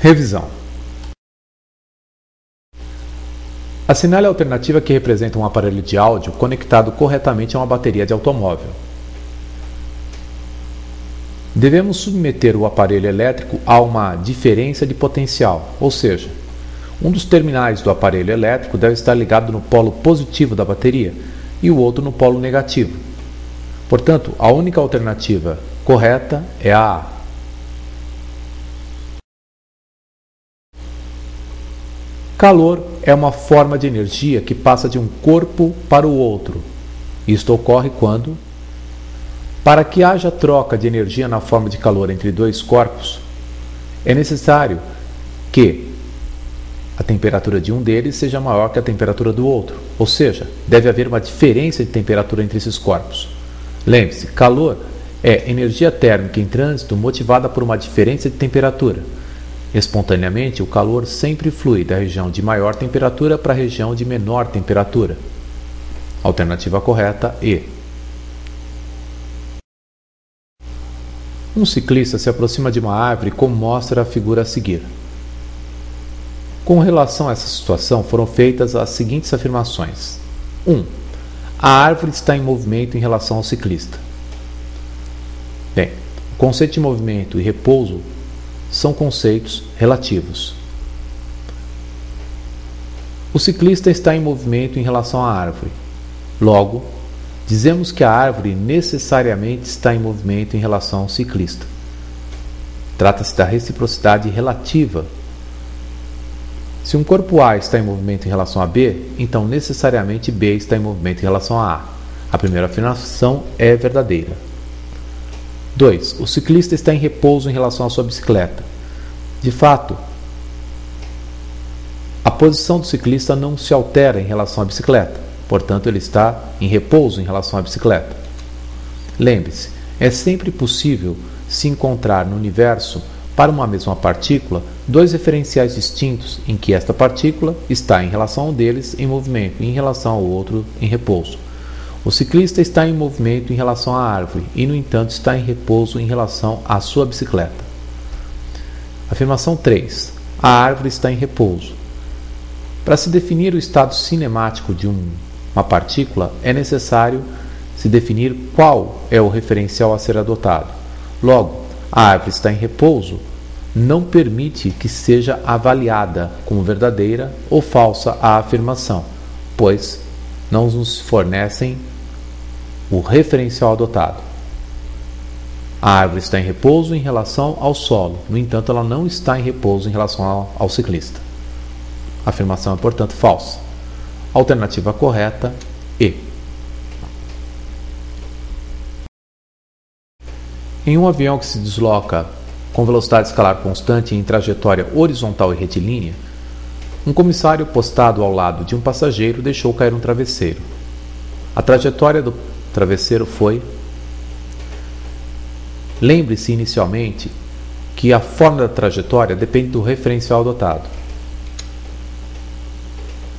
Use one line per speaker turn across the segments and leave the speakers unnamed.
Revisão. Assinale a alternativa que representa um aparelho de áudio conectado corretamente a uma bateria de automóvel. Devemos submeter o aparelho elétrico a uma diferença de potencial, ou seja, um dos terminais do aparelho elétrico deve estar ligado no polo positivo da bateria e o outro no polo negativo. Portanto, a única alternativa correta é a A. Calor é uma forma de energia que passa de um corpo para o outro. Isto ocorre quando, para que haja troca de energia na forma de calor entre dois corpos, é necessário que a temperatura de um deles seja maior que a temperatura do outro, ou seja, deve haver uma diferença de temperatura entre esses corpos. Lembre-se, calor é energia térmica em trânsito motivada por uma diferença de temperatura. Espontaneamente, o calor sempre flui da região de maior temperatura para a região de menor temperatura. Alternativa correta, E. Um ciclista se aproxima de uma árvore como mostra a figura a seguir. Com relação a essa situação, foram feitas as seguintes afirmações. 1. A árvore está em movimento em relação ao ciclista. Bem, o conceito de movimento e repouso são conceitos relativos. O ciclista está em movimento em relação à árvore. Logo, dizemos que a árvore necessariamente está em movimento em relação ao ciclista. Trata-se da reciprocidade relativa. Se um corpo A está em movimento em relação a B, então necessariamente B está em movimento em relação a A. A primeira afirmação é verdadeira. 2. O ciclista está em repouso em relação à sua bicicleta. De fato, a posição do ciclista não se altera em relação à bicicleta, portanto, ele está em repouso em relação à bicicleta. Lembre-se, é sempre possível se encontrar no universo, para uma mesma partícula, dois referenciais distintos em que esta partícula está em relação a um deles em movimento e em relação ao outro em repouso. O ciclista está em movimento em relação à árvore e, no entanto, está em repouso em relação à sua bicicleta. Afirmação 3. A árvore está em repouso. Para se definir o estado cinemático de uma partícula, é necessário se definir qual é o referencial a ser adotado. Logo, a árvore está em repouso não permite que seja avaliada como verdadeira ou falsa a afirmação, pois não nos fornecem o referencial adotado. A árvore está em repouso em relação ao solo, no entanto, ela não está em repouso em relação ao ciclista. A afirmação é, portanto, falsa. Alternativa correta, E. Em um avião que se desloca com velocidade escalar constante em trajetória horizontal e retilínea, um comissário postado ao lado de um passageiro deixou cair um travesseiro. A trajetória do travesseiro foi... Lembre-se inicialmente que a forma da trajetória depende do referencial adotado.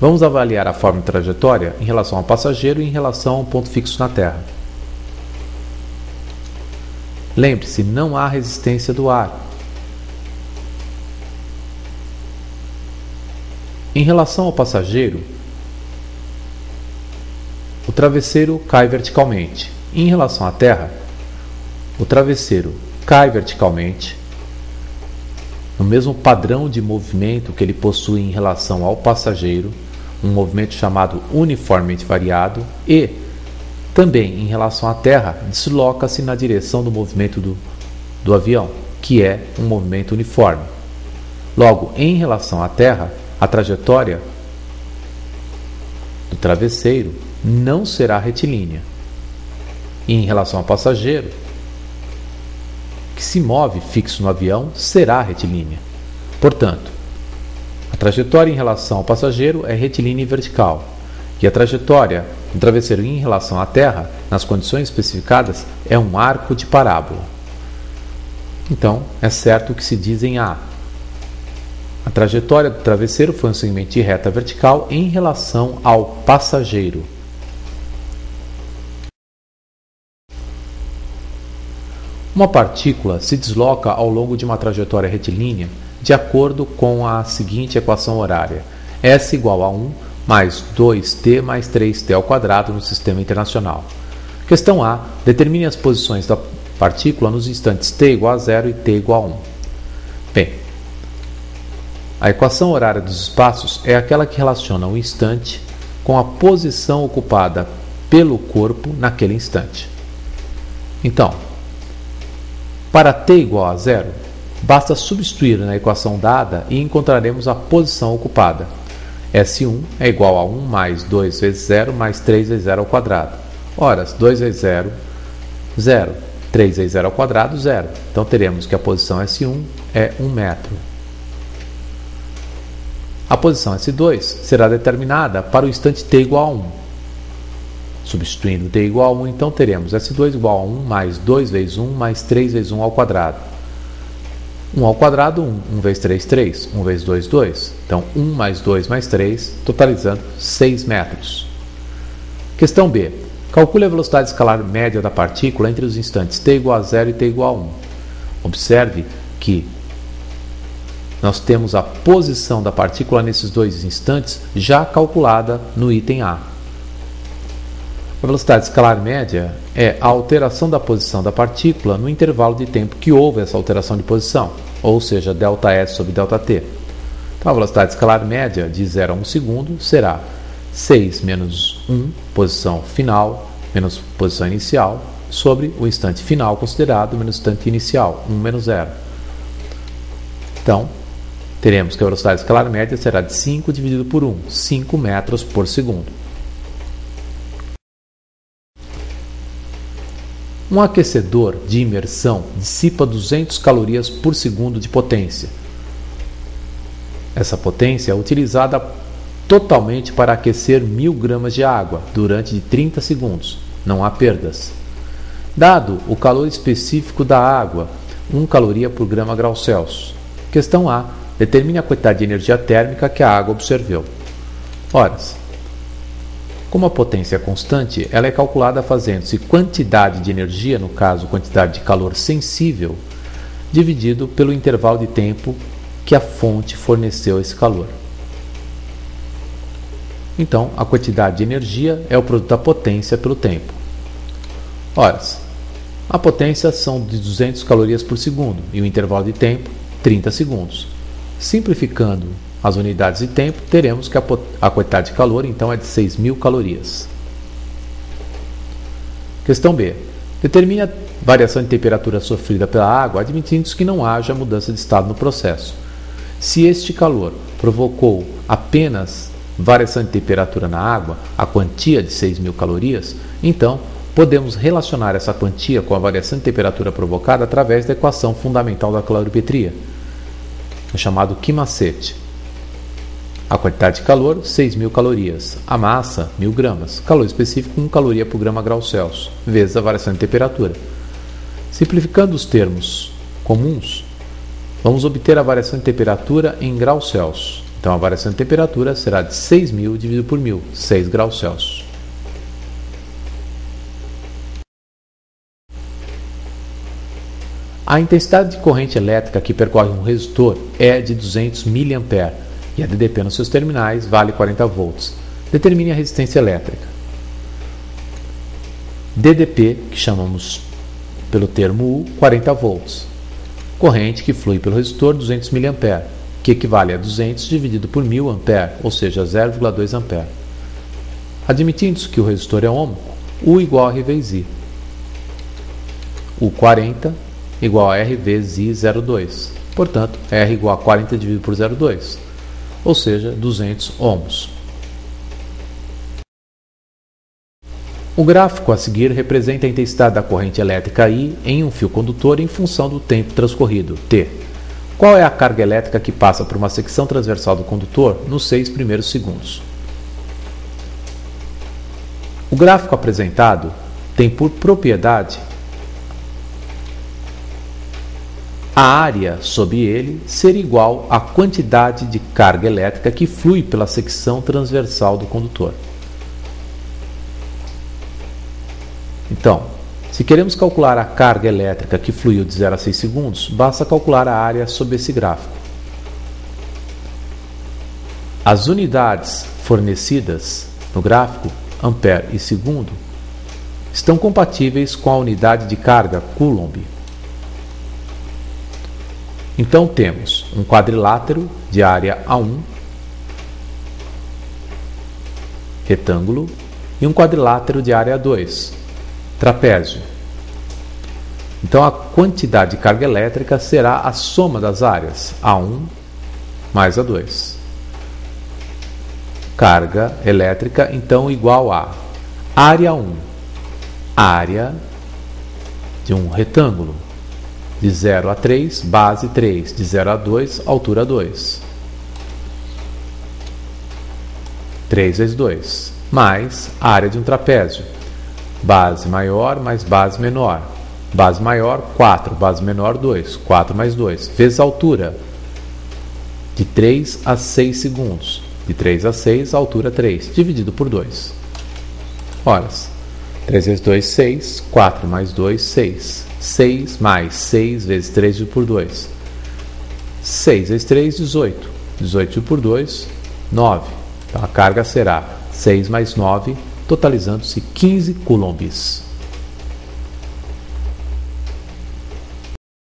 Vamos avaliar a forma de trajetória em relação ao passageiro e em relação a um ponto fixo na Terra. Lembre-se, não há resistência do ar. Em relação ao passageiro, o travesseiro cai verticalmente. Em relação à Terra, o travesseiro cai verticalmente, no mesmo padrão de movimento que ele possui em relação ao passageiro, um movimento chamado uniformemente variado, e também em relação à Terra, desloca-se na direção do movimento do avião, que é um movimento uniforme. Logo, em relação à Terra, a trajetória do travesseiro não será retilínea. E em relação ao passageiro, que se move fixo no avião, será retilínea. Portanto, a trajetória em relação ao passageiro é retilínea e vertical, e a trajetória do travesseiro em relação à Terra, nas condições especificadas, é um arco de parábola. Então, é certo o que se diz em A. A trajetória do travesseiro foi um segmento de reta vertical em relação ao passageiro. Uma partícula se desloca ao longo de uma trajetória retilínea de acordo com a seguinte equação horária: S igual a 1 mais 2t mais 3t ao quadrado no sistema internacional. Questão A. Determine as posições da partícula nos instantes t igual a 0 e t igual a 1. Bem, a equação horária dos espaços é aquela que relaciona o instante com a posição ocupada pelo corpo naquele instante. Então, para t igual a 0, basta substituir na equação dada e encontraremos a posição ocupada. S1 é igual a 1 mais 2 vezes 0 mais 3 vezes 0 ao quadrado. Ora, 2 vezes 0, 0. 3 vezes 0 ao quadrado, 0. Então teremos que a posição S1 é 1 metro. A posição S2 será determinada para o instante t igual a 1. Substituindo t igual a 1, então teremos S2 igual a 1 mais 2 vezes 1 mais 3 vezes 1 ao quadrado. 1 ao quadrado, 1. 1 vezes 3, 3. 1 vezes 2, 2. Então, 1 mais 2 mais 3, totalizando 6 metros. Questão B. Calcule a velocidade escalar média da partícula entre os instantes t igual a 0 e t igual a 1. Observe que nós temos a posição da partícula nesses dois instantes já calculada no item A. A velocidade escalar média é a alteração da posição da partícula no intervalo de tempo que houve essa alteração de posição, ou seja, ΔS sobre ΔT. Então, a velocidade escalar média de 0 a 1 segundo será 6 menos 1, posição final, menos posição inicial, sobre o instante final considerado, menos o instante inicial, 1 menos 0. Então, teremos que a velocidade escalar média será de 5 dividido por 1, 5 metros por segundo. Um aquecedor de imersão dissipa 200 calorias por segundo de potência. Essa potência é utilizada totalmente para aquecer 1000 gramas de água durante de 30 segundos. Não há perdas. Dado o calor específico da água, 1 caloria por grama grau Celsius. Questão A. Determine a quantidade de energia térmica que a água absorveu. Ora, como a potência é constante, ela é calculada fazendo-se quantidade de energia, no caso quantidade de calor sensível, dividido pelo intervalo de tempo que a fonte forneceu esse calor. Então, a quantidade de energia é o produto da potência pelo tempo. Ora, a potência são de 200 calorias por segundo e o intervalo de tempo, 30 segundos. Simplificando as unidades de tempo, teremos que a quantidade de calor, então, é de 6.000 calorias. Questão B. Determine a variação de temperatura sofrida pela água, admitindo que não haja mudança de estado no processo. Se este calor provocou apenas variação de temperatura na água, a quantia de 6.000 calorias, então podemos relacionar essa quantia com a variação de temperatura provocada através da equação fundamental da calorimetria, chamado Q-macete. A quantidade de calor, 6.000 calorias. A massa, 1.000 gramas. Calor específico, 1 caloria por grama grau Celsius, vezes a variação de temperatura. Simplificando os termos comuns, vamos obter a variação de temperatura em graus Celsius. Então, a variação de temperatura será de 6.000 dividido por 1.000, 6 graus Celsius. A intensidade de corrente elétrica que percorre um resistor é de 200 mA e a DDP nos seus terminais vale 40 volts. Determine a resistência elétrica. DDP, que chamamos pelo termo U, 40 volts. Corrente que flui pelo resistor, 200 mA, que equivale a 200 dividido por 1000 A, ou seja, 0,2 A. Admitindo-se que o resistor é ômico, U igual a R vezes I. U 40 igual a R vezes I 0,2. Portanto, R igual a 40 dividido por 0,2. Ou seja, 200 ohms. O gráfico a seguir representa a intensidade da corrente elétrica I em um fio condutor em função do tempo transcorrido, T. Qual é a carga elétrica que passa por uma secção transversal do condutor nos 6 primeiros segundos? O gráfico apresentado tem por propriedade a área sob ele ser igual à quantidade de carga elétrica que flui pela secção transversal do condutor. Então, se queremos calcular a carga elétrica que fluiu de 0 a 6 segundos, basta calcular a área sob esse gráfico. As unidades fornecidas no gráfico, ampere e segundo, estão compatíveis com a unidade de carga, coulomb. Então temos um quadrilátero de área A1, retângulo, e um quadrilátero de área A2, trapézio. Então a quantidade de carga elétrica será a soma das áreas A1 mais A2. Carga elétrica, então, igual a área 1, área de um retângulo, de 0 a 3, base 3, de 0 a 2, altura 2. 3 vezes 2, mais área de um trapézio, base maior mais base menor. Base maior, 4, base menor, 2, 4 mais 2, vezes a altura, de 3 a 6 segundos. De 3 a 6, altura 3, dividido por 2. Horas. 3 vezes 2, 6. 4 mais 2, 6. 6 mais 6 vezes 3 dividido por 2. 6 vezes 3, 18. 18 dividido por 2, 9. Então a carga será 6 mais 9, totalizando-se 15 coulombs.